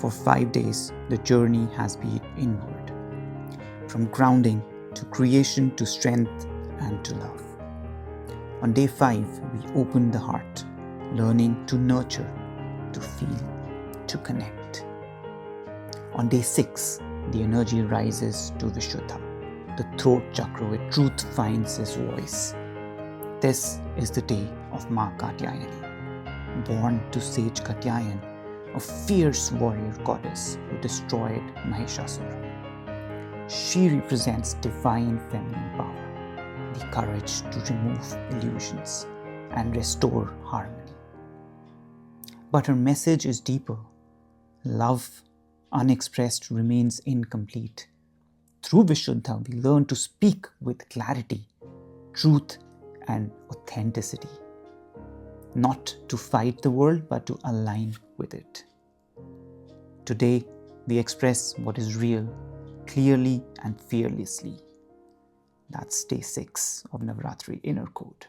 For 5 days, the journey has been inward, from grounding to creation to strength and to love. On day 5, we open the heart, learning to nurture, to feel, to connect. On day 6, the energy rises to Vishuddha, the throat chakra where truth finds its voice. This is the day of Maa Katyayani, born to sage Katyayani, a fierce warrior goddess who destroyed Mahishasura. She represents divine feminine power, the courage to remove illusions and restore harmony. But her message is deeper. Love unexpressed remains incomplete. Through Vishuddha, we learn to speak with clarity, truth, and authenticity. Not to fight the world, but to align with it. Today, we express what is real, clearly and fearlessly. That's day 6 of Navratri Inner Code.